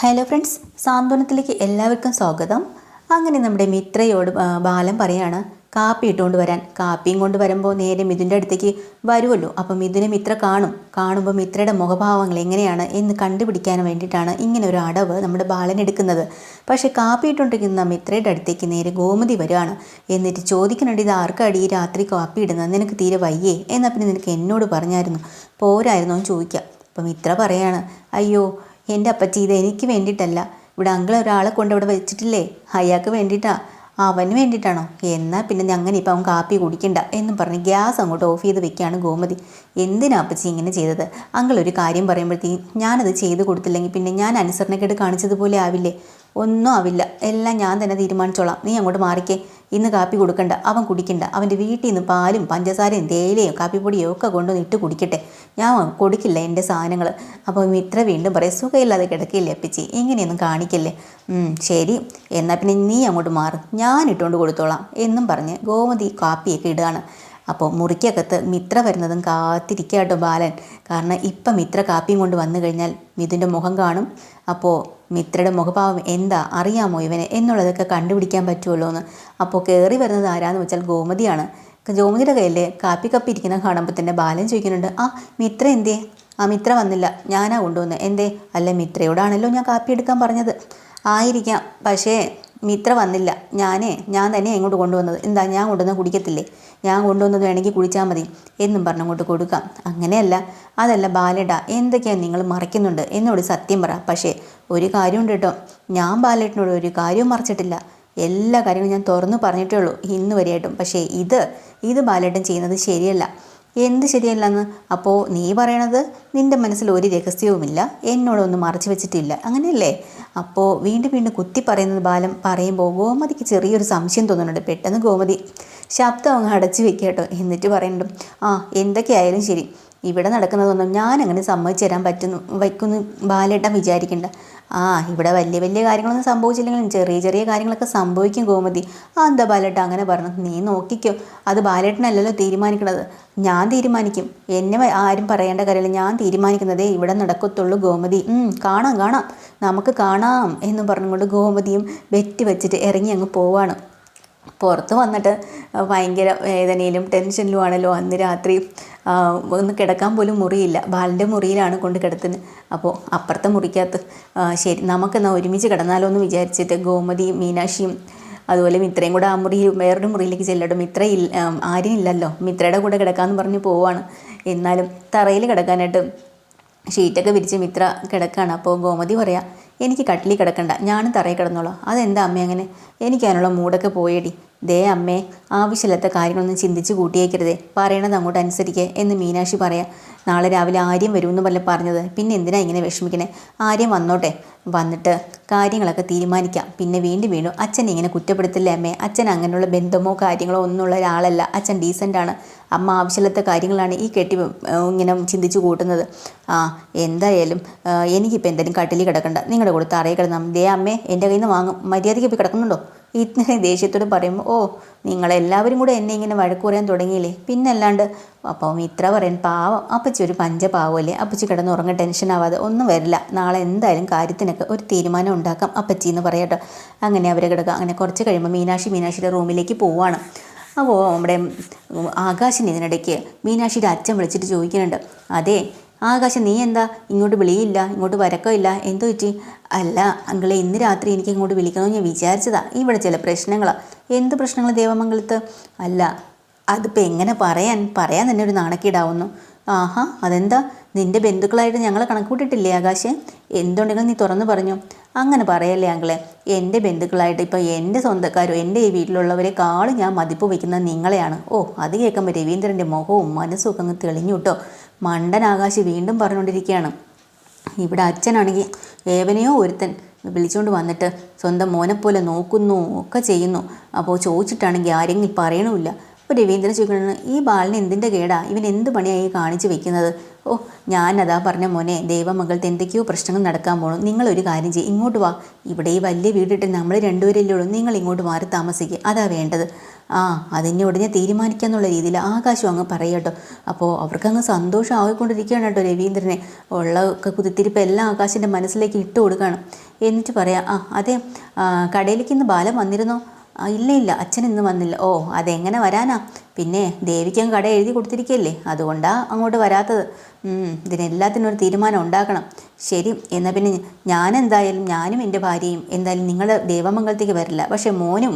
Hello friends, സാന്ത്വനത്തിലേക്ക് എല്ലാവർക്കും സ്വാഗതം. അങ്ങനെ നമ്മുടെ മിത്രയോട് ബാലൻ പറയാണ് കാപ്പി ഇട്ടുകൊണ്ട് വരാൻ. കാപ്പിയും കൊണ്ട് വരുമ്പോൾ നേരെ മിഥുൻ്റെ അടുത്തേക്ക് വരുമല്ലോ. അപ്പം മിഥുനെ മിത്ര കാണുമ്പോൾ മിത്രയുടെ മുഖഭാവങ്ങൾ എങ്ങനെയാണ് എന്ന് കണ്ടുപിടിക്കാൻ വേണ്ടിയിട്ടാണ് ഇങ്ങനെ ഒരു അടവ് നമ്മുടെ ബാലൻ എടുക്കുന്നത്. പക്ഷേ കാപ്പി ഇട്ടുകൊണ്ടിരിക്കുന്ന മിത്രയുടെ അടുത്തേക്ക് നേരെ ഗോമതി വരികയാണ്. എന്നിട്ട് ചോദിക്കുന്നുണ്ട്, ഇത് ആർക്കടി ഈ രാത്രി കാപ്പി ഇടുന്നത്? നിനക്ക് തീരെ വയ്യേ? എന്നാൽ പിന്നെ നിനക്ക് എന്നോട് പറഞ്ഞായിരുന്നു പോരായിരുന്നോ എന്ന് ചോദിക്കാം. അപ്പം മിത്ര പറയാണ്, അയ്യോ എൻ്റെ അപ്പച്ചി, ഇത് എനിക്ക് വേണ്ടിയിട്ടല്ല. ഇവിടെ അങ്കിൾ ഒരാളെ കൊണ്ട് ഇവിടെ വെച്ചിട്ടില്ലേ, അയാൾക്ക് വേണ്ടിയിട്ടാണ്. അവന് വേണ്ടിയിട്ടാണോ? എന്നാൽ പിന്നെ അങ്ങനെ ഇപ്പം അവൻ കാപ്പി കുടിക്കണ്ട എന്നും പറഞ്ഞ് ഗ്യാസ് അങ്ങോട്ട് ഓഫ് ചെയ്ത് വെക്കുകയാണ് ഗോമതി. എന്തിനാ അപ്പച്ചി ഇങ്ങനെ ചെയ്തത്? അങ്കിൾ ഒരു കാര്യം പറയുമ്പോഴത്തേക്കും ഞാനത് ചെയ്ത് കൊടുത്തില്ലെങ്കിൽ പിന്നെ ഞാൻ അനുസരണക്കേട് കാണിച്ചതുപോലെ ആവില്ലേ? ഒന്നും ആവില്ല, എല്ലാം ഞാൻ തന്നെ തീരുമാനിച്ചോളാം. നീ അങ്ങോട്ട് മാറിക്കേ. ഇന്ന് കാപ്പി കൊടുക്കണ്ട, അവൻ കുടിക്കണ്ട. അവൻ്റെ വീട്ടിൽ നിന്ന് പാലും പഞ്ചസാരയും തേയിലയും കാപ്പിപ്പൊടിയും ഒക്കെ കൊണ്ടുവന്ന് ഇട്ട് കുടിക്കട്ടെ. ഞാൻ കൊടുക്കില്ല എൻ്റെ സാധനങ്ങൾ. അപ്പോൾ മിത്ര വീണ്ടും പറയും, സുഖമില്ലാതെ കിടക്കില്ലേ അപ്പച്ചി, ഇങ്ങനെയൊന്നും കാണിക്കല്ലേ. ശരി, എന്നാൽ പിന്നെ നീ അങ്ങോട്ട് മാറും, ഞാൻ ഇട്ടുകൊണ്ട് കൊടുത്തോളാം എന്നും പറഞ്ഞ് ഗോമതി കാപ്പിയൊക്കെ ഇടുകയാണ്. അപ്പോൾ മുറിക്കകത്ത് മിത്ര വരുന്നതും കാത്തിരിക്കാട്ടോ ബാലൻ. കാരണം ഇപ്പം മിത്ര കാപ്പിയും കൊണ്ട് വന്നു കഴിഞ്ഞാൽ മിഥുൻ്റെ മുഖം കാണും. അപ്പോൾ മിത്രയുടെ മുഖഭാവം എന്താ അറിയാമോ ഇവനെ എന്നുള്ളതൊക്കെ കണ്ടുപിടിക്കാൻ പറ്റുമല്ലോ എന്ന്. അപ്പോൾ കയറി വരുന്നത് ആരാന്ന് വെച്ചാൽ ഗോമതിയാണ്. ഗോമതിയുടെ കയ്യിൽ കാപ്പി കപ്പി ഇരിക്കുന്ന കാണുമ്പോൾ തന്നെ ബാലൻ ചോദിക്കുന്നുണ്ട്, ആ മിത്ര എന്തേ? ആ മിത്ര വന്നില്ല, ഞാനാ കൊണ്ടുവന്നത്. എന്തേ? അല്ല മിത്രയോടാണല്ലോ ഞാൻ കാപ്പി എടുക്കാൻ പറഞ്ഞത്. ആയിരിക്കാം, പക്ഷേ മിത്ര വന്നില്ല. ഞാൻ തന്നെ ഇങ്ങോട്ട് കൊണ്ടുവന്നത്. എന്താ, ഞാൻ കൊണ്ടുവന്ന് കുടിക്കത്തില്ലേ? ഞാൻ കൊണ്ടുവന്നത് വേണമെങ്കിൽ കുടിച്ചാൽ മതി എന്നും പറഞ്ഞങ്ങോട്ട് കൊടുക്കാം. അങ്ങനെയല്ല, അതല്ല ബാലേട്ടാ, എന്തൊക്കെയാണ് നിങ്ങൾ മറയ്ക്കുന്നുണ്ട്? എന്നോട് സത്യം പറ. പക്ഷേ ഒരു കാര്യമുണ്ട് കേട്ടോ, ഞാൻ ബാലേട്ടനോട് ഒരു കാര്യവും മറച്ചിട്ടില്ല. എല്ലാ കാര്യങ്ങളും ഞാൻ തുറന്നു പറഞ്ഞിട്ടേ ഉള്ളൂ ഇന്ന് വരെയായിട്ടും. പക്ഷേ ഇത് ബാലേട്ടൻ ചെയ്യുന്നത് ശരിയല്ല. എന്ത് ശരിയല്ലെന്ന്? അപ്പോൾ നീ പറയണത് നിൻ്റെ മനസ്സിൽ ഒരു രഹസ്യവുമില്ല, എന്നോടൊന്നും മറച്ചു വെച്ചിട്ടില്ല, അങ്ങനെയല്ലേ? അപ്പോൾ വീണ്ടും വീണ്ടും കുത്തി പറയുന്നത് ബാലൻ പറയുമ്പോൾ ഗോമതിക്ക് ചെറിയൊരു സംശയം തോന്നുന്നുണ്ട്. പെട്ടെന്ന് ഗോമതി ശബ്ദം അങ്ങ് അടച്ചു വെക്കുക കേട്ടോ. എന്നിട്ട് പറയുന്നുണ്ട്, ആ എന്തൊക്കെയായാലും ശരി, ഇവിടെ നടക്കുന്നതൊന്നും ഞാൻ അങ്ങനെ സമ്മതിച്ചു തരാൻ വയ്ക്കുന്നു ബാലേട്ടൻ വിചാരിക്കണ്ട. ഇവിടെ വലിയ വലിയ കാര്യങ്ങളൊന്നും സംഭവിച്ചില്ലെങ്കിലും ചെറിയ ചെറിയ കാര്യങ്ങളൊക്കെ സംഭവിക്കും ഗോമതി. എന്താ ബാലേട്ട അങ്ങനെ പറഞ്ഞു? നീ നോക്കിക്കോ, അത് ബാലേട്ടനല്ലല്ലോ തീരുമാനിക്കണത്, ഞാൻ തീരുമാനിക്കും. എന്നെ ആരും പറയേണ്ട കാര്യമില്ല, ഞാൻ തീരുമാനിക്കുന്നതേ ഇവിടെ നടക്കത്തുള്ളൂ ഗോമതി. കാണാം, നമുക്ക് കാണാം എന്നും പറഞ്ഞുകൊണ്ട് ഗോമതിയും വെറ്റി വെച്ചിട്ട് ഇറങ്ങി അങ്ങ് പോവാണ്. പുറത്ത് വന്നിട്ട് ഭയങ്കര വേദനയിലും ടെൻഷനിലുമാണല്ലോ. അന്ന് രാത്രി ഒന്ന് കിടക്കാൻ പോലും മുറിയില്ല, ബാലൻ്റെ മുറിയിലാണ് കൊണ്ട് കിടത്തുന്നത്. അപ്പോൾ അപ്പുറത്തെ മുറിക്കകത്ത് ശരി നമുക്കെന്നാൽ ഒരുമിച്ച് കിടന്നാലോ എന്ന് വിചാരിച്ചിട്ട് ഗോമതിയും മീനാക്ഷിയും അതുപോലെ മിത്രയും കൂടെ ആ മുറിയിൽ വേറൊരു മുറിയിലേക്ക് ചെല്ലട്ടോ. ആരും ഇല്ലല്ലോ, മിത്രയുടെ കൂടെ കിടക്കാമെന്ന് പറഞ്ഞ് പോവാണ്. എന്നാലും തറയിൽ കിടക്കാനായിട്ട് ഷീറ്റൊക്കെ വിരിച്ച് മിത്ര കിടക്കുകയാണ്. അപ്പോൾ ഗോമതി പറയാം, എനിക്ക് കട്ടിലിൽ കിടക്കണ്ട, ഞാനും തറയിൽ കിടന്നോളാം. അതെന്താ അമ്മേ അങ്ങനെ? എനിക്ക് അതിനുള്ള മൂടൊക്കെ പോയേടി. ദേ അമ്മേ, ആവശ്യമില്ലാത്ത കാര്യങ്ങളൊന്നും ചിന്തിച്ച് കൂട്ടിയേക്കരുതേ, പറയണത് അങ്ങോട്ട് അനുസരിക്കേ എന്ന് മീനാക്ഷി പറയാം. നാളെ രാവിലെ ആര്യം വരുമെന്ന് പറഞ്ഞത്, പിന്നെ എന്തിനാ ഇങ്ങനെ വിഷമിക്കണേ? ആര്യം വന്നോട്ടെ, വന്നിട്ട് കാര്യങ്ങളൊക്കെ തീരുമാനിക്കാം. പിന്നെ വീണ്ടും അച്ഛനെ ഇങ്ങനെ കുറ്റപ്പെടുത്തില്ലേ അമ്മേ? അച്ഛൻ അങ്ങനെയുള്ള ബന്ധമോ കാര്യങ്ങളോ ഒന്നുമുള്ള ഒരാളല്ല. അച്ഛൻ ഡീസൻ്റാണ്. അമ്മ ആവശ്യമില്ലാത്ത കാര്യങ്ങളാണ് ഈ ഇങ്ങനെ ചിന്തിച്ച് കൂട്ടുന്നത്. എന്തായാലും എനിക്കിപ്പോൾ എന്തായാലും കട്ടിലിൽ കിടക്കണ്ട, നിങ്ങളുടെ കൂടെ തറയിൽ കിടന്നാൽ ദേ അമ്മേ, എൻ്റെ കയ്യിൽ നിന്ന് വാങ്ങും. മര്യാദയ്ക്ക് ഇപ്പോൾ കിടക്കുന്നുണ്ടോ? ഇത്രയും ദേഷ്യത്തോട് പറയുമ്പോൾ നിങ്ങളെല്ലാവരും കൂടെ എന്നെ ഇങ്ങനെ വഴക്ക് പറയാൻ തുടങ്ങിയില്ലേ, പിന്നല്ലാണ്ട്. അപ്പോൾ ഇത്ര പറയാൻ പാവം അപ്പച്ചി ഒരു പഞ്ചപാവമല്ലേ, അപ്പച്ചി കിടന്ന് ഉറങ്ങ, ടെൻഷൻ ആവാതെ ഒന്നും വരില്ല. നാളെ എന്തായാലും കാര്യത്തിനൊക്കെ ഒരു തീരുമാനം ഉണ്ടാക്കാം അപ്പച്ചി എന്ന് പറയാട്ടോ. അങ്ങനെ അവർ കിടക്കുക. അങ്ങനെ കുറച്ച് കഴിയുമ്പോൾ മീനാക്ഷിയുടെ റൂമിലേക്ക് പോവുകയാണ്. അപ്പോൾ നമ്മുടെ ആകാശിന് ഇതിനിടയ്ക്ക് മീനാക്ഷിയുടെ അച്ഛൻ വിളിച്ചിട്ട് ചോദിക്കുന്നുണ്ട്, അതെ ആകാശം, നീ എന്താ ഇങ്ങോട്ട് വിളിയില്ല, ഇങ്ങോട്ട് വരക്കമില്ല, എന്തു പറ്റി? അല്ല അങ്കിളെ, ഇന്ന് രാത്രി എനിക്ക് ഇങ്ങോട്ട് വിളിക്കണമെന്ന് ഞാൻ വിചാരിച്ചതാ. ഇവിടെ ചില പ്രശ്നങ്ങളാണ്. എന്ത് പ്രശ്നങ്ങൾ ദേവമംഗലത്ത്? അല്ല അതിപ്പോൾ എങ്ങനെ പറയാൻ തന്നെ ഒരു നാണക്കേടാവുന്നു. അതെന്താ? നിൻ്റെ ബന്ധുക്കളായിട്ട് ഞങ്ങൾ കണക്കൂട്ടിട്ടില്ലേ ആകാശ്? എന്തുണ്ടെങ്കിലും നീ തുറന്നു പറഞ്ഞു. അങ്ങനെ പറയല്ലേ അങ്കിളെ, എൻ്റെ ബന്ധുക്കളായിട്ട് ഇപ്പോൾ എൻ്റെ സ്വന്തക്കാരോ എൻ്റെ ഈ വീട്ടിലുള്ളവരെക്കാളും ഞാൻ മതിപ്പ് വയ്ക്കുന്നത് നിങ്ങളെയാണ്. അത് കേൾക്കുമ്പോൾ രവീന്ദ്രൻ്റെ മുഖവും മനസ്സും ഒക്കെ അങ്ങ് തെളിഞ്ഞു കേട്ടോ. മണ്ടൻ ആകാശ് വീണ്ടും പറഞ്ഞുകൊണ്ടിരിക്കുകയാണ്. ഇവിടെ അച്ഛനാണെങ്കിൽ ഏവനെയോ ഒരുത്തൻ വിളിച്ചുകൊണ്ട് വന്നിട്ട് സ്വന്തം മോനെപ്പോലെ നോക്കുന്നു ഒക്കെ ചെയ്യുന്നു. അപ്പോൾ ചോദിച്ചിട്ടാണെങ്കിൽ ആരെങ്കിലും പറയണമില്ല. അപ്പോൾ രവീന്ദ്രൻ ചോദിക്കുന്നത്, ഈ ബാലന് എന്തിൻ്റെ കേടാ, ഇവൻ എന്ത് പണിയായി കാണിച്ചു വെക്കുന്നത്? ഓ, ഞാനതാ പറഞ്ഞ മോനെ, ദേവമംഗലത്ത് എന്തൊക്കെയോ പ്രശ്നങ്ങൾ നടക്കാൻ പോകണം. നിങ്ങളൊരു കാര്യം ചെയ്യും, ഇങ്ങോട്ട് വാ. ഇവിടെ ഈ വലിയ വീടിട്ട് നമ്മൾ രണ്ടുപേരല്ലേ ഉള്ളൂ, നിങ്ങൾ ഇങ്ങോട്ട് മാറി താമസിക്കുക, അതാ വേണ്ടത്. അതിനെ ഉടനെ തീരുമാനിക്കാന്നുള്ള രീതിയിൽ ആകാശം അങ്ങ് പറയട്ടോ. അപ്പോൾ അവർക്കങ്ങ് സന്തോഷമായിക്കൊണ്ടിരിക്കുകയാണ് കേട്ടോ രവീന്ദ്രനെ. ഉള്ള കുതിത്തിരിപ്പ് എല്ലാം ആകാശിൻ്റെ മനസ്സിലേക്ക് ഇട്ട് കൊടുക്കുകയാണ്. എന്നിട്ട് പറയാം, അതെ, കടയിലേക്ക് ഇന്ന് ബാലൻ വന്നിരുന്നോ? ഇല്ല, അച്ഛൻ ഇന്ന് വന്നില്ല. ഓ, അതെങ്ങനെ വരാനാ? പിന്നെ ദേവിക്കങ്ങ് കട എഴുതി കൊടുത്തിരിക്കുകയല്ലേ, അതുകൊണ്ടാണ് അങ്ങോട്ട് വരാത്തത്. ഇതിനെല്ലാത്തിനും ഒരു തീരുമാനം ഉണ്ടാക്കണം. ശരി, എന്നാൽ പിന്നെ ഞാനും എൻ്റെ ഭാര്യയും എന്തായാലും നിങ്ങളുടെ ദേവമംഗലത്തേക്ക് വരില്ല. പക്ഷേ മോനും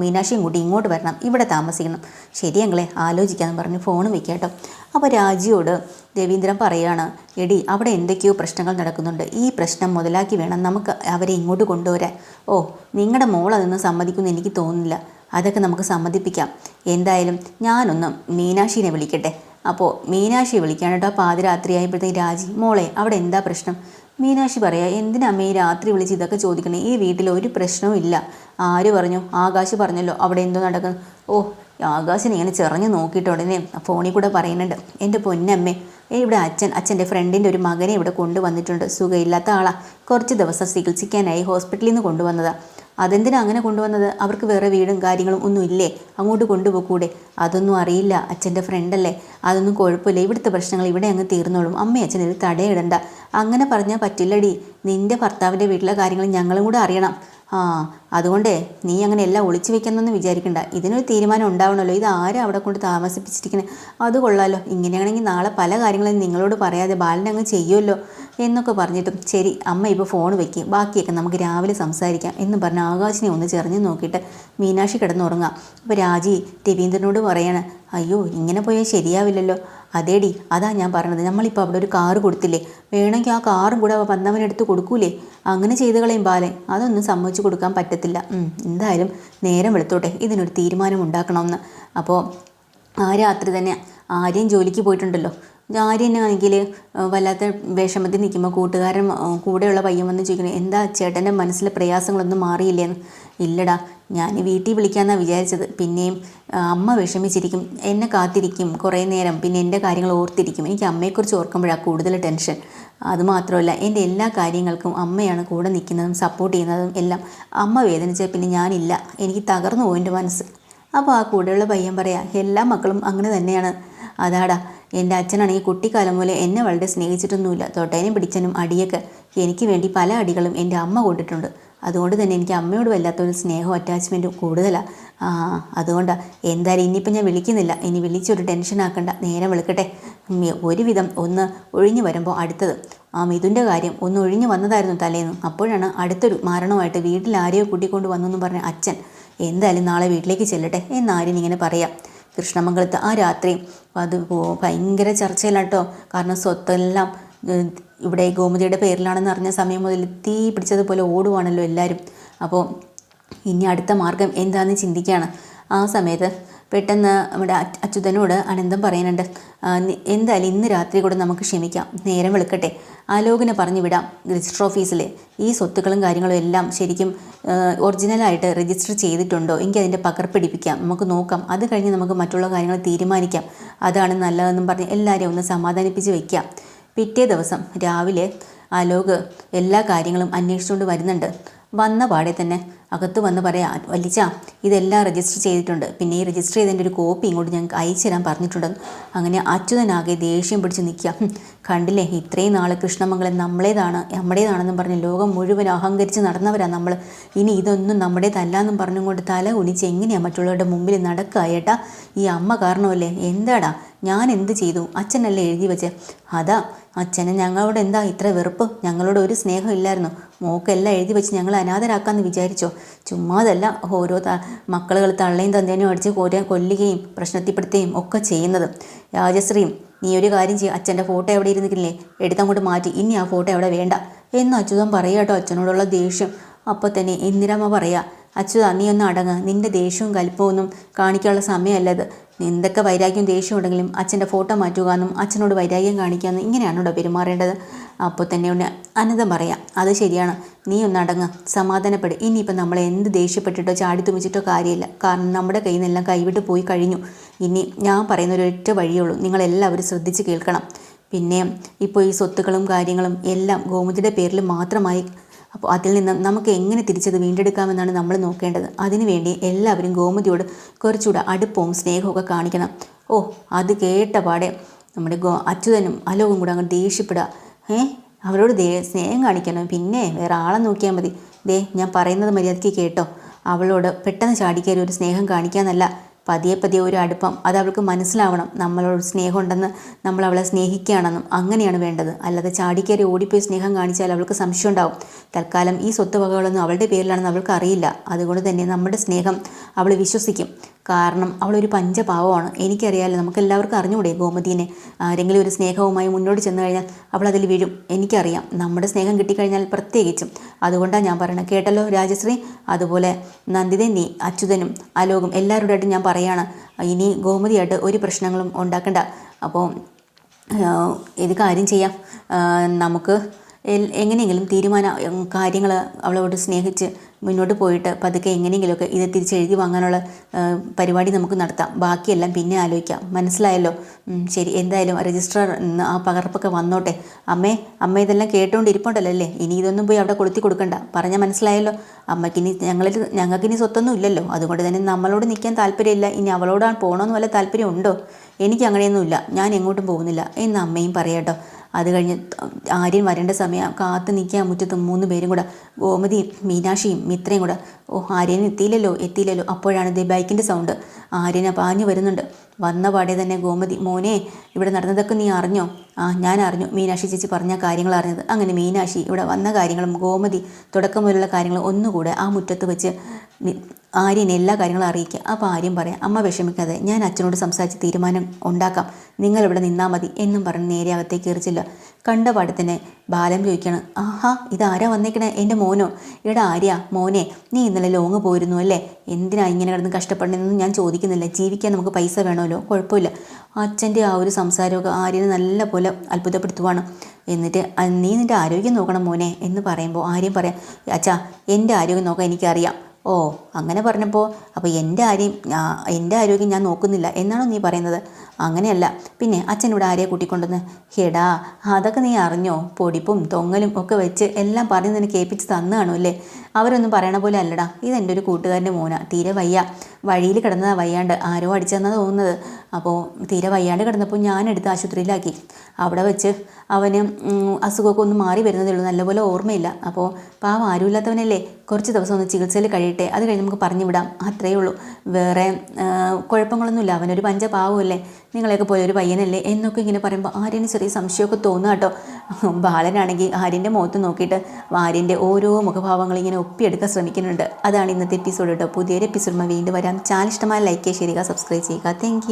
മീനാക്ഷിയും കൂടി ഇങ്ങോട്ട് വരണം, ഇവിടെ താമസിക്കണം. ശരി ഞങ്ങളെ ആലോചിക്കാമെന്ന് പറഞ്ഞ് ഫോൺ വെക്കാട്ടോ. അപ്പോൾ രാജിയോട് രവീന്ദ്രൻ പറയുകയാണ്, എടി അവിടെ എന്തൊക്കെയോ പ്രശ്നങ്ങൾ നടക്കുന്നുണ്ട്, ഈ പ്രശ്നം മുതലാക്കി വേണം നമുക്ക് അവരെ ഇങ്ങോട്ട് കൊണ്ടുവരാൻ. ഓ, നിങ്ങളുടെ മോൾ അതൊന്നും സമ്മതിക്കുമെന്ന് എനിക്ക് തോന്നുന്നില്ല. അതൊക്കെ നമുക്ക് സമ്മതിപ്പിക്കാം. എന്തായാലും ഞാനൊന്ന് മീനാക്ഷിനെ വിളിക്കട്ടെ. അപ്പോൾ മീനാക്ഷി വിളിക്കാൻ കേട്ടോ. പാതിരാത്രി ആയപ്പോഴത്തേക്ക് രാജി, മോളെ അവിടെ എന്താ പ്രശ്നം? മീനാക്ഷി പറയാ, എന്തിനാ അമ്മ ഈ രാത്രി വിളിച്ച് ഇതൊക്കെ ചോദിക്കണേ? ഈ വീട്ടിൽ ഒരു പ്രശ്നവും ഇല്ല. ആര് പറഞ്ഞു? ആകാശ് പറഞ്ഞല്ലോ അവിടെ എന്തോ നടക്കുന്നു. ഓ, ആകാശിനെ ഇങ്ങനെ ചെറിഞ്ഞ് നോക്കിയിട്ട് ഉടനെ ഫോണിൽ കൂടെ പറയുന്നുണ്ട്, എൻ്റെ പൊന്നമ്മേ, ഇവിടെ അച്ഛൻ്റെ ഫ്രണ്ടിൻ്റെ ഒരു മകനെ ഇവിടെ കൊണ്ടുവന്നിട്ടുണ്ട്. സുഖമില്ലാത്ത ആളാ, കുറച്ച് ദിവസം ചികിത്സിക്കാനായി ഹോസ്പിറ്റലിൽ നിന്ന് കൊണ്ടുവന്നതാണ്. അതെന്തിനാ അങ്ങനെ കൊണ്ടുവന്നത്? അവർക്ക് വേറെ വീടും കാര്യങ്ങളും ഒന്നും ഇല്ലേ? അങ്ങോട്ട് കൊണ്ടുപോകൂടെ? അതൊന്നും അറിയില്ല, അച്ഛൻ്റെ ഫ്രണ്ടല്ലേ, അതൊന്നും കുഴപ്പമില്ല, ഇവിടുത്തെ പ്രശ്നങ്ങൾ ഇവിടെ അങ്ങ് തീർന്നോളും, അമ്മയും അച്ഛനൊരു തടയിടണ്ട. അങ്ങനെ പറഞ്ഞാൽ പറ്റില്ലടി, നിൻ്റെ ഭർത്താവിൻ്റെ വീട്ടിലെ കാര്യങ്ങൾ ഞങ്ങളും കൂടെ അറിയണം. അതുകൊണ്ടേ നീ അങ്ങനെ എല്ലാം ഒളിച്ചു വെക്കുന്നൊന്നും വിചാരിക്കണ്ട, ഇതിനൊരു തീരുമാനം ഉണ്ടാവണമല്ലോ. ഇത് ആരാ അവിടെ കൊണ്ട് താമസിപ്പിച്ചിരിക്കുന്നത്? അത് കൊള്ളാമല്ലോ, ഇങ്ങനെയാണെങ്കിൽ നാളെ പല കാര്യങ്ങളും നിങ്ങളോട് പറയാതെ ബാലൻ അങ്ങ് ചെയ്യുമല്ലോ എന്നൊക്കെ പറഞ്ഞിട്ടും, ശരി അമ്മ ഇപ്പോൾ ഫോൺ വയ്ക്കും, ബാക്കിയൊക്കെ നമുക്ക് രാവിലെ സംസാരിക്കാം എന്ന് പറഞ്ഞ് ആകാശിനെ ഒന്ന് ചെറിഞ്ഞ് നോക്കിയിട്ട് മീനാക്ഷി കിടന്നുറങ്ങാം. അപ്പോൾ രാജി രവീന്ദ്രനോട് പറയാണ്, അയ്യോ ഇങ്ങനെ പോയാൽ ശരിയാവില്ലല്ലോ. അതേടി, അതാ ഞാൻ പറഞ്ഞത്, നമ്മളിപ്പോൾ അവിടെ ഒരു കാറ് കൊടുത്തില്ലേ, വേണമെങ്കിൽ ആ കാറും കൂടെ വന്നവനെടുത്ത് കൊടുക്കൂലേ? അങ്ങനെ ചെയ്ത് കളയും ബാലൻ. അതൊന്നും സമ്മതിച്ചു കൊടുക്കാൻ പറ്റത്തില്ല. എന്തായാലും നേരം വെളുത്തോട്ടെ, ഇതിനൊരു തീരുമാനം ഉണ്ടാക്കണമെന്ന്. അപ്പോൾ ആ രാത്രി തന്നെ ആര്യൻ ജോലിക്ക് പോയിട്ടുണ്ടല്ലോ. ആര്യനാണെങ്കിൽ വല്ലാത്ത വിഷമത്തിൽ നിൽക്കുമ്പോൾ കൂട്ടുകാരൻ കൂടെയുള്ള പയ്യൻ വന്ന് ചോദിക്കണേ, എന്താ ചേട്ടൻ്റെ മനസ്സിലെ പ്രയാസങ്ങളൊന്നും മാറിയില്ലേന്ന്? ഇല്ലടാ, ഞാൻ വീട്ടിൽ വിളിക്കാമെന്നാണ് വിചാരിച്ചത്. പിന്നെയും അമ്മ വിഷമിച്ചിരിക്കും, എന്നെ കാത്തിരിക്കും കുറേ നേരം, പിന്നെ എൻ്റെ കാര്യങ്ങൾ ഓർത്തിരിക്കും. എനിക്ക് അമ്മയെക്കുറിച്ച് ഓർക്കുമ്പോഴാണ് കൂടുതൽ ടെൻഷൻ. അതുമാത്രമല്ല, എൻ്റെ എല്ലാ കാര്യങ്ങൾക്കും അമ്മയാണ് കൂടെ നിൽക്കുന്നതും സപ്പോർട്ട് ചെയ്യുന്നതും എല്ലാം. അമ്മ വേദനിച്ചാൽ പിന്നെ ഞാനില്ല, എനിക്ക് തകർന്നു പോകും എൻ്റെ മനസ്സ്. അപ്പോൾ ആ കൂടെയുള്ള പയ്യൻ പറയാം, എല്ലാ മക്കളും അങ്ങനെ തന്നെയാണ്. അതാടാ, എൻ്റെ അച്ഛനാണെങ്കിൽ കുട്ടിക്കാലം പോലെ എന്നെ വളരെ സ്നേഹിച്ചിട്ടൊന്നുമില്ല. തൊട്ടേനും പിടിച്ചനും അടിയൊക്കെ എനിക്ക് വേണ്ടി പല അടികളും എൻ്റെ അമ്മ കൊണ്ടിട്ടുണ്ട്. അതുകൊണ്ട് തന്നെ എനിക്ക് അമ്മയോട് വല്ലാത്തൊരു സ്നേഹവും അറ്റാച്ച്മെൻറ്റും കൂടുതലാണ്. അതുകൊണ്ടാണ്. എന്തായാലും ഇനിയിപ്പോൾ ഞാൻ വിളിക്കുന്നില്ല, ഇനി വിളിച്ചൊരു ടെൻഷൻ ആക്കണ്ട, നേരം വിളിക്കട്ടെ. ഒരുവിധം ഒന്ന് ഒഴിഞ്ഞു വരുമ്പോൾ അടുത്തത് മിഥുൻ്റെ കാര്യം ഒന്ന് ഒഴിഞ്ഞു വന്നതായിരുന്നു തലേന്ന്. അപ്പോഴാണ് അടുത്തൊരു മരണമായിട്ട് വീട്ടിൽ ആരെയോ കൂട്ടിക്കൊണ്ട് വന്നെന്ന് പറഞ്ഞ അച്ഛൻ. എന്തായാലും നാളെ വീട്ടിലേക്ക് ചെല്ലട്ടെ എന്നാരും ഇങ്ങനെ പറയാം. കൃഷ്ണമംഗലത്ത് ആ രാത്രി അത് ഭയങ്കര ചർച്ചയിലാട്ടോ. കാരണം സ്വത്തെല്ലാം ഇവിടെ ഗോമതിയുടെ പേരിലാണെന്ന് അറിഞ്ഞ സമയം മുതൽ തീ പിടിച്ചതുപോലെ ഓടുവാണല്ലോ എല്ലാവരും. അപ്പോൾ ഇനി അടുത്ത മാർഗം എന്താണെന്ന് ചിന്തിക്കുകയാണ്. ആ സമയത്ത് പെട്ടെന്ന് നമ്മുടെ അച്യുതനോട് അനന്തം പറയുന്നുണ്ട്, എന്തായാലും ഇന്ന് രാത്രി കൂടെ നമുക്ക് ക്ഷമിക്കാം, നേരം വെളുക്കട്ടെ, ആലോകിനെ പറഞ്ഞു വിടാം രജിസ്റ്റർ ഓഫീസിൽ. ഈ സ്വത്തുക്കളും കാര്യങ്ങളും എല്ലാം ശരിക്കും ഒറിജിനലായിട്ട് രജിസ്റ്റർ ചെയ്തിട്ടുണ്ടോ എങ്കിൽ അതിൻ്റെ പകർപ്പെടുപ്പിക്കാം, നമുക്ക് നോക്കാം, അത് കഴിഞ്ഞ് നമുക്ക് മറ്റുള്ള കാര്യങ്ങൾ തീരുമാനിക്കാം, അതാണ് നല്ലതെന്നും പറഞ്ഞ് എല്ലാവരെയും ഒന്ന് സമാധാനിപ്പിച്ച് വയ്ക്കാം. പിറ്റേ ദിവസം രാവിലെ ആലോക് എല്ലാ കാര്യങ്ങളും അന്വേഷിച്ചുകൊണ്ട് വരുന്നുണ്ട്. വന്ന പാടെ തന്നെ അകത്ത് വന്ന് പറയാം, വലിച്ച ഇതെല്ലാം രജിസ്റ്റർ ചെയ്തിട്ടുണ്ട്, പിന്നെ ഈ രജിസ്റ്റർ ചെയ്തതിൻ്റെ ഒരു കോപ്പി ഇങ്ങോട്ട് ഞങ്ങൾക്ക് അയച്ചു തരാൻ പറഞ്ഞിട്ടുണ്ടെന്ന്. അങ്ങനെ അച്യുതനാകെ ദേഷ്യം പിടിച്ച് നിൽക്കുക. കണ്ടില്ലേ, ഇത്രയും നാൾ കൃഷ്ണമംഗലം നമ്മുടേതാണെന്നും പറഞ്ഞ് ലോകം മുഴുവൻ അഹങ്കരിച്ച് നടന്നവരാണ് നമ്മൾ. ഇനി ഇതൊന്നും നമ്മുടേതല്ലാന്നും പറഞ്ഞുകൊണ്ട് തല കുനിച്ച് എങ്ങനെയാണ് മറ്റുള്ളവരുടെ മുമ്പിൽ നടക്കുക? ഏട്ടാ, ഈ അമ്മ കാരണമല്ലേ. എന്താടാ, ഞാൻ എന്ത് ചെയ്തു? അച്ഛനല്ലേ എഴുതി വെച്ച്? അതാ അച്ഛന് ഞങ്ങളോട് എന്താ ഇത്ര വെറുപ്പ്? ഞങ്ങളോട് ഒരു സ്നേഹം ഇല്ലായിരുന്നു. മോക്കെല്ലാം എഴുതി വെച്ച് ഞങ്ങൾ അനാഥരാക്കാമെന്ന് വിചാരിച്ചോ? ചുമ്മാതല്ല ഓരോ മക്കളുകൾ തള്ളയും തന്തേനും അടിച്ച് കൊല്ലുകയും പ്രശ്നത്തിൽപ്പെടുത്തുകയും ഒക്കെ ചെയ്യുന്നത്. രാജശ്രീയും, നീ ഒരു കാര്യം ചെയ്യും, അച്ഛൻ്റെ ഫോട്ടോ എവിടെ ഇരുന്നിട്ടില്ലേ, എടുത്തങ്ങോട്ട് മാറ്റി, ഇനി ആ ഫോട്ടോ അവിടെ വേണ്ട എന്ന് അച്യുതൻ പറയാട്ടോ അച്ഛനോടുള്ള ദേഷ്യം. അപ്പോൾ തന്നെ ഇന്ദിരമ്മ പറയാ, അച്യുത നീ ഒന്ന് അടങ്ങ്, നിൻ്റെ ദേഷ്യവും കലിപ്പമൊന്നും കാണിക്കാനുള്ള സമയമല്ലത്. എന്തൊക്കെ വൈരാഗ്യവും ദേഷ്യം ഉണ്ടെങ്കിലും അച്ഛൻ്റെ ഫോട്ടോ മാറ്റുകയെന്നും അച്ഛനോട് വൈരാഗ്യം കാണിക്കാമെന്നും ഇങ്ങനെയാണോ പെരുമാറേണ്ടത്? അപ്പോൾ തന്നെ ഒന്ന് അനന്തം പറയാം, അത് ശരിയാണ്, നീ ഒന്ന് അടങ്ങ്, സമാധാനപ്പെട്. ഇനിയിപ്പോൾ നമ്മളെ എന്ത് ദേഷ്യപ്പെട്ടിട്ടോ ചാടി തുമ്മിച്ചിട്ടോ കാര്യമില്ല. കാരണം നമ്മുടെ കയ്യിൽ നിന്നെല്ലാം കൈവിട്ട് പോയി കഴിഞ്ഞു. ഇനി ഞാൻ പറയുന്ന ഒരൊറ്റ വഴിയേ ഉള്ളൂ, നിങ്ങളെല്ലാവരും ശ്രദ്ധിച്ച് കേൾക്കണം. പിന്നെ ഇപ്പോൾ ഈ സ്വത്തുക്കളും കാര്യങ്ങളും എല്ലാം ഗോമതിയുടെ പേരിൽ മാത്രമായി. അപ്പോൾ അതിൽ നിന്ന് നമുക്ക് എങ്ങനെ തിരിച്ചത് വീണ്ടെടുക്കാമെന്നാണ് നമ്മൾ നോക്കേണ്ടത്. അതിനുവേണ്ടി എല്ലാവരും ഗോമതിയോട് കുറച്ചുകൂടെ അടുപ്പവും സ്നേഹമൊക്കെ കാണിക്കണം. ഓ, അത് കേട്ട പാടെ നമ്മുടെ അച്യുതനും അലോകും കൂടെ അങ്ങ് ദേഷ്യപ്പെടുക. അവരോട് സ്നേഹം കാണിക്കണം, പിന്നെ വേറെ ആളെ നോക്കിയാൽ മതി. ഞാൻ പറയുന്നത് മര്യാദയ്ക്ക് കേട്ടോ. അവളോട് പെട്ടെന്ന് ചാടിക്കയറി ഒരു സ്നേഹം കാണിക്കാന്നല്ല, പതിയെ പതിയെ ഒരു അടുപ്പം. അത് അവൾക്ക് മനസ്സിലാവണം, നമ്മളോട് സ്നേഹമുണ്ടെന്ന്, നമ്മൾ അവളെ സ്നേഹിക്കുകയാണെന്നും. അങ്ങനെയാണ് വേണ്ടത്. അല്ലാതെ ചാടിക്കയറി ഓടിപ്പോയി സ്നേഹം കാണിച്ചാൽ അവൾക്ക് സംശയം ഉണ്ടാവും. തൽക്കാലം ഈ സ്വത്ത് വകകളൊന്നും അവളുടെ പേരിലാണെന്ന് അവൾക്ക് അറിയില്ല. അതുകൊണ്ട് തന്നെ നമ്മുടെ സ്നേഹം അവൾ വിശ്വസിക്കും. കാരണം അവളൊരു പഞ്ചപാവമാണ്. എനിക്കറിയാമല്ലോ, നമുക്കെല്ലാവർക്കും അറിഞ്ഞുകൂടെ ഗോമതീനെ. ആരെങ്കിലും ഒരു സ്നേഹവുമായി മുന്നോട്ട് ചെന്ന് കഴിഞ്ഞാൽ അവൾ അതിൽ വീഴും. എനിക്കറിയാം, നമ്മുടെ സ്നേഹം കിട്ടിക്കഴിഞ്ഞാൽ പ്രത്യേകിച്ചും. അതുകൊണ്ടാണ് ഞാൻ പറയണത്. കേട്ടല്ലോ രാജശ്രീ? അതുപോലെ നന്ദിതേ, നീ അച്യുതനും അലോകും എല്ലാവരോടായിട്ടും ഞാൻ പറയാണ്, ഇനി ഗോമതിയായിട്ട് ഒരു പ്രശ്നങ്ങളും ഉണ്ടാക്കണ്ട. അപ്പോൾ ഇത് കാര്യം ചെയ്യാം, നമുക്ക് എങ്ങനെയെങ്കിലും കാര്യങ്ങൾ അവളോട് സ്നേഹിച്ച് മുന്നോട്ട് പോയിട്ട് പതുക്കെ എങ്ങനെയെങ്കിലുമൊക്കെ ഇത് തിരിച്ചെഴുതി വാങ്ങാനുള്ള പരിപാടി നമുക്ക് നടത്താം. ബാക്കിയെല്ലാം പിന്നെ ആലോചിക്കാം. മനസ്സിലായല്ലോ? ശരി, എന്തായാലും രജിസ്ട്രാർ ആ പകർപ്പൊക്കെ വന്നോട്ടെ. അമ്മ ഇതെല്ലാം കേട്ടുകൊണ്ടിരിപ്പുണ്ടല്ലോ അല്ലേ? ഇനി ഇതൊന്നും പോയി അവിടെ കൊളുത്തി കൊടുക്കണ്ട. പറഞ്ഞാൽ മനസ്സിലായല്ലോ? അമ്മയ്ക്കിനി ഞങ്ങൾക്കിനി സ്വത്തൊന്നും ഇല്ലല്ലോ. അതുകൊണ്ട് തന്നെ നമ്മളോട് നിൽക്കാൻ താല്പര്യമില്ല. ഇനി അവളോടാണ് പോകണമെന്ന് വല്ല താല്പര്യം ഉണ്ടോ? എനിക്ക് അങ്ങനെയൊന്നുമില്ല, ഞാൻ എങ്ങോട്ടും പോകുന്നില്ല എന്ന് അമ്മയും പറയാട്ടോ. അത് കഴിഞ്ഞ് ആര്യൻ വരേണ്ട സമയം കാത്തു നിൽക്കുക മുറ്റത്ത് 3 പേരും കൂടെ, ഗോമതിയും മീനാക്ഷിയും മിത്രയും കൂടെ. ആര്യൻ എത്തിയില്ലല്ലോ. അപ്പോഴാണ് ബൈക്കിൻ്റെ സൗണ്ട്. ആര്യനെ പാഞ്ഞു വരുന്നുണ്ട്. വന്ന പാടെ തന്നെ ഗോമതി, മോനെ ഇവിടെ നടന്നതൊക്കെ നീ അറിഞ്ഞോ? ഞാൻ അറിഞ്ഞു. മീനാക്ഷി ചേച്ചി പറഞ്ഞ കാര്യങ്ങൾ അറിഞ്ഞത്. അങ്ങനെ മീനാക്ഷി ഇവിടെ വന്ന കാര്യങ്ങളും ഗോമതി തുടക്കം മുതലുള്ള കാര്യങ്ങളും ഒന്നുകൂടെ ആ മുറ്റത്ത് വെച്ച് ആര്യനെ എല്ലാ കാര്യങ്ങളും അറിയിക്കുക. അപ്പോൾ ആര്യൻ പറയാം, അമ്മ വിഷമിക്കാതെ, ഞാൻ അച്ഛനോട് സംസാരിച്ച് തീരുമാനം ഉണ്ടാക്കാം, നിങ്ങളിവിടെ നിന്നാൽ മതി എന്നും പറഞ്ഞ് നേരെ അകത്തേക്ക് കയറിച്ചില്ല. കണ്ട പാടെ തന്നെ ബാലൻ ചോദിക്കുകയാണ്, ആഹാ, ഇതാരാ വന്നേക്കണേ? എൻ്റെ മോനോ? ഇവിടെ ആര്യ മോനെ, നീ ഇന്നലെ ലോങ് പോയിരുന്നു അല്ലേ? എന്തിനാ ഇങ്ങനെ കിടന്ന് കഷ്ടപ്പെടണമെന്നൊന്നും ഞാൻ ചോദിക്കുന്നില്ല. ജീവിക്കാൻ നമുക്ക് പൈസ വേണമല്ലോ, കുഴപ്പമില്ല. അച്ഛൻ്റെ ആ ഒരു സംസാരമൊക്കെ ആര്യനെ നല്ല പോലെ അത്ഭുതപ്പെടുത്തുവാണ്. എന്നിട്ട് നീ നിൻ്റെ ആരോഗ്യം നോക്കണം മോനെ എന്ന് പറയുമ്പോൾ ആര്യം പറയാം, അച്ഛാ എൻ്റെ ആരോഗ്യം നോക്കാൻ എനിക്കറിയാം. ഓ, അങ്ങനെ പറഞ്ഞപ്പോൾ അപ്പോൾ എൻ്റെ ആരോഗ്യം ഞാൻ നോക്കുന്നില്ല എന്നാണോ നീ പറയുന്നത്? അങ്ങനെയല്ല, പിന്നെ അച്ഛനിവിടെ ആരെയെ കൂട്ടിക്കൊണ്ടുവന്ന്? ഹെടാ, അതൊക്കെ നീ അറിഞ്ഞോ? പൊടിപ്പും തൊങ്ങലും ഒക്കെ വെച്ച് എല്ലാം പറഞ്ഞ് നിന്നെ കേൾപ്പിച്ച് തന്നു കാണും അല്ലേ? അവരൊന്നും പറയണ പോലെ അല്ലടാ, ഇതെൻ്റെ ഒരു കൂട്ടുകാരൻ്റെ മോനാ. തീരെ വയ്യ, വഴിയിൽ കിടന്നതാ വയ്യാണ്ട്, ആരോ അടിച്ചെന്നാണ് തോന്നുന്നത്. അപ്പോൾ തീരെ വയ്യാണ്ട് കിടന്നപ്പോൾ ഞാനെടുത്ത് ആശുപത്രിയിലാക്കി. അവിടെ വെച്ച് അവന് അസുഖമൊക്കെ ഒന്ന് മാറി വരുന്നതേ ഉള്ളൂ, നല്ലപോലെ ഓർമ്മയില്ല. അപ്പോൾ പാവം ആരുമില്ലാത്തവനല്ലേ, കുറച്ച് ദിവസം ഒന്ന് ചികിത്സയിൽ കഴിയട്ടെ, അത് കഴിഞ്ഞ് നമുക്ക് പറഞ്ഞു വിടാം, അത്രയേ ഉള്ളൂ. വേറെ കുഴപ്പങ്ങളൊന്നുമില്ല. അവനൊരു പഞ്ചപാവമല്ലേ, നിങ്ങളെയൊക്കെ പോലെ ഒരു പയ്യനല്ലേ എന്നൊക്കെ ഇങ്ങനെ പറയുമ്പോൾ ആര്യന് ചെറിയ സംശയമൊക്കെ തോന്നുക കേട്ടോ. ബാലനാണെങ്കിൽ ആര്യൻ്റെ മുഖത്ത് നോക്കിയിട്ട് ആര്യൻ്റെ ഓരോ മുഖഭാവങ്ങളിങ്ങനെ ഒപ്പിയെടുക്കാൻ ശ്രമിക്കുന്നുണ്ട്. അതാണ് ഇന്നത്തെ എപ്പിസോഡ് കേട്ടോ. പുതിയൊരു എപ്പിസോഡ് വീണ്ടും വരാം. ചാനൽ ഇഷ്ടമായ ലൈക്ക് ചെയ്യുക, സബ്സ്ക്രൈബ് ചെയ്യുക. താങ്ക്